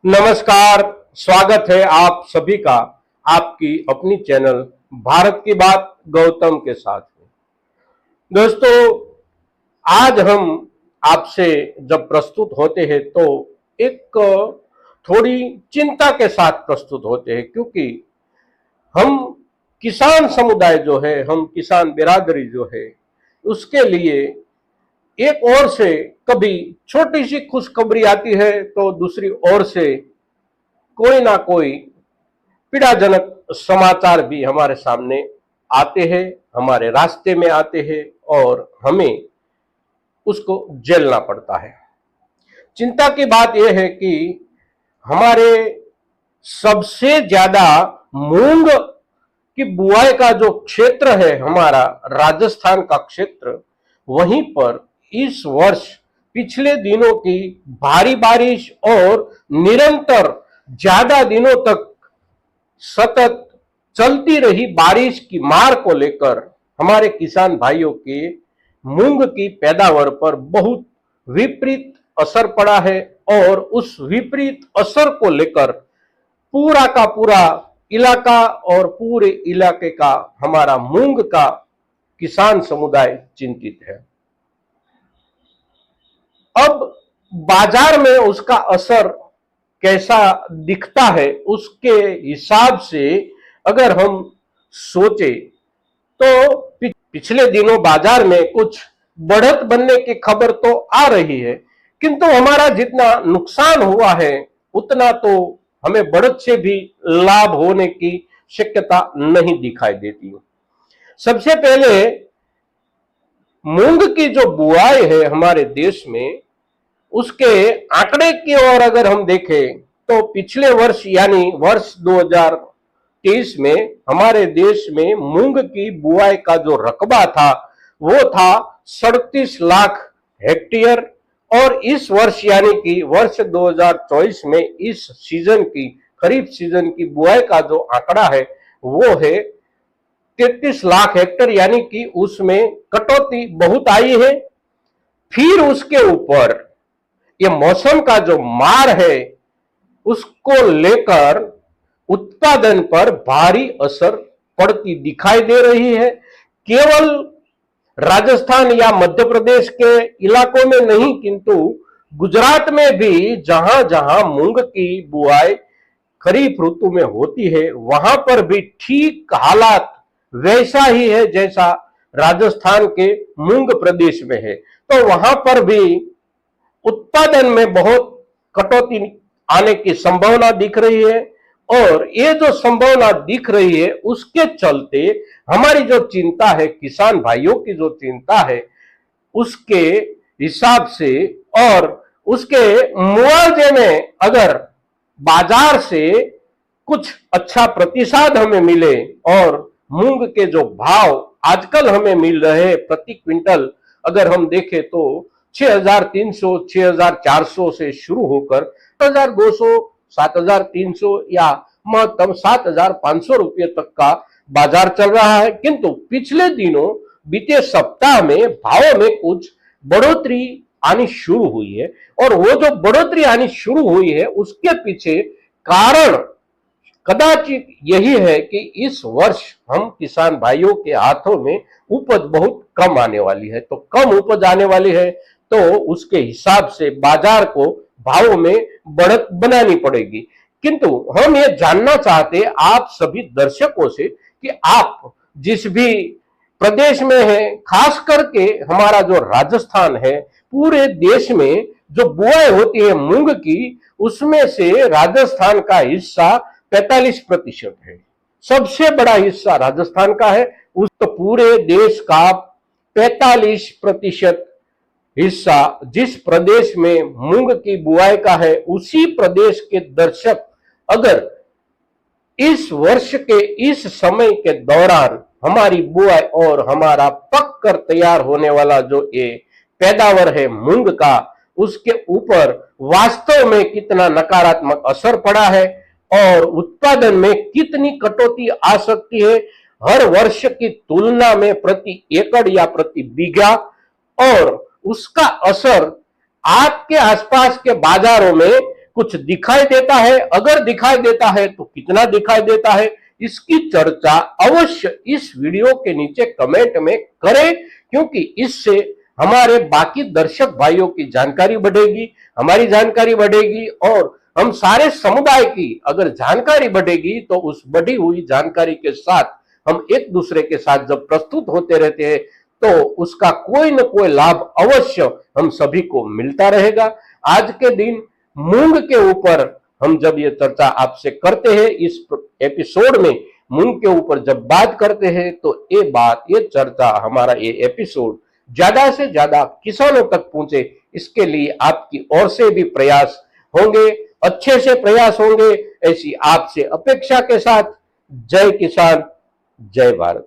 नमस्कार। स्वागत है आप सभी का आपकी अपनी चैनल भारत की बात गौतम के साथ में। दोस्तों, आज हम आपसे जब प्रस्तुत होते हैं तो एक थोड़ी चिंता के साथ प्रस्तुत होते हैं, क्योंकि हम किसान समुदाय जो है, हम किसान बिरादरी जो है, उसके लिए एक ओर से कभी छोटी सी खुशखबरी आती है तो दूसरी ओर से कोई ना कोई पीड़ाजनक समाचार भी हमारे सामने आते हैं, हमारे रास्ते में आते हैं और हमें उसको झेलना पड़ता है। चिंता की बात यह है कि हमारे सबसे ज्यादा मूंग की बुआई का जो क्षेत्र है, हमारा राजस्थान का क्षेत्र, वहीं पर इस वर्ष पिछले दिनों की भारी बारिश और निरंतर ज्यादा दिनों तक सतत चलती रही बारिश की मार को लेकर हमारे किसान भाइयों के मूंग की पैदावार पर बहुत विपरीत असर पड़ा है। और उस विपरीत असर को लेकर पूरा का पूरा इलाका और पूरे इलाके का हमारा मूंग का किसान समुदाय चिंतित है। अब बाजार में उसका असर कैसा दिखता है, उसके हिसाब से अगर हम सोचे तो पिछले दिनों बाजार में कुछ बढ़त बनने की खबर तो आ रही है, किंतु हमारा जितना नुकसान हुआ है उतना तो हमें बढ़त से भी लाभ होने की शक्यता नहीं दिखाई देती। सबसे पहले मूंग की जो बुआई है हमारे देश में, उसके आंकड़े की ओर अगर हम देखें तो पिछले वर्ष यानी वर्ष 2023 में हमारे देश में मूंग की बुआई का जो रकबा था वो था 37 लाख हेक्टेयर। और इस वर्ष यानी कि वर्ष 2024 में इस सीजन की खरीफ सीजन की बुआई का जो आंकड़ा है वो है 33 लाख हेक्टेयर, यानी कि उसमें कटौती बहुत आई है। फिर उसके ऊपर ये मौसम का जो मार है उसको लेकर उत्पादन पर भारी असर पड़ती दिखाई दे रही है। केवल राजस्थान या मध्य प्रदेश के इलाकों में नहीं, किंतु गुजरात में भी जहां जहां मूंग की बुआई खरीफ ऋतु में होती है वहां पर भी ठीक हालात वैसा ही है जैसा राजस्थान के मूंग प्रदेश में है। तो वहां पर भी उत्पादन में बहुत कटौती आने की संभावना दिख रही है। और ये जो संभावना दिख रही है उसके चलते हमारी जो चिंता है, किसान भाइयों की जो चिंता है, उसके हिसाब से और उसके मुआवजे में अगर बाजार से कुछ अच्छा प्रतिसाद हमें मिले और मूंग के जो भाव आजकल हमें मिल रहे हैं प्रति क्विंटल अगर हम देखें तो 6,300 6,400 से शुरू होकर 7,200 7,300 या महत्तम 7,500 रुपये तक का बाजार चल रहा है। किंतु पिछले दिनों बीते सप्ताह में भावों में कुछ बढ़ोतरी आनी शुरू हुई है। और वो जो बढ़ोतरी आनी शुरू हुई है उसके पीछे कारण कदाचित यही है कि इस वर्ष हम किसान भाइयों के हाथों में उपज बहुत कम आने वाली है। तो कम उपज आने वाली है तो उसके हिसाब से बाजार को भावों में बढ़त बनानी पड़ेगी। किंतु हम ये जानना चाहते आप सभी दर्शकों से कि आप जिस भी प्रदेश में है, खास करके हमारा जो राजस्थान है, पूरे देश में जो बुआई होती है मूंग की, उसमें से राजस्थान का हिस्सा 45% है। सबसे बड़ा हिस्सा राजस्थान का है। उस तो पूरे देश का 45% हिस्सा जिस प्रदेश में मूंग की बुआई का है, उसी प्रदेश के दर्शक अगर इस वर्ष के इस समय के दौरान हमारी बुआई और हमारा पक कर तैयार होने वाला जो ये पैदावार है मूंग का, उसके ऊपर वास्तव में कितना नकारात्मक असर पड़ा है और उत्पादन में कितनी कटौती आ सकती है हर वर्ष की तुलना में प्रति एकड़ या प्रति बीघा, और उसका असर आपके आसपास के बाजारों में कुछ दिखाई देता है? अगर दिखाई देता है तो कितना दिखाई देता है? इसकी चर्चा अवश्य इस वीडियो के नीचे कमेंट में करें, क्योंकि इससे हमारे बाकी दर्शक भाइयों की जानकारी बढ़ेगी, हमारी जानकारी बढ़ेगी और हम सारे समुदाय की अगर जानकारी बढ़ेगी तो उस बढ़ी हुई जानकारी के साथ हम एक दूसरे के साथ जब प्रस्तुत होते रहते हैं तो उसका कोई न कोई लाभ अवश्य हम सभी को मिलता रहेगा। आज के दिन मूंग के ऊपर हम जब ये चर्चा आपसे करते हैं, इस एपिसोड में मूंग के ऊपर जब बात करते हैं तो ये चर्चा, हमारा ये एपिसोड ज्यादा से ज्यादा किसानों तक पहुंचे, इसके लिए आपकी ओर से भी प्रयास होंगे, अच्छे से प्रयास होंगे, ऐसी आपसे अपेक्षा के साथ। जय किसान, जय भारत।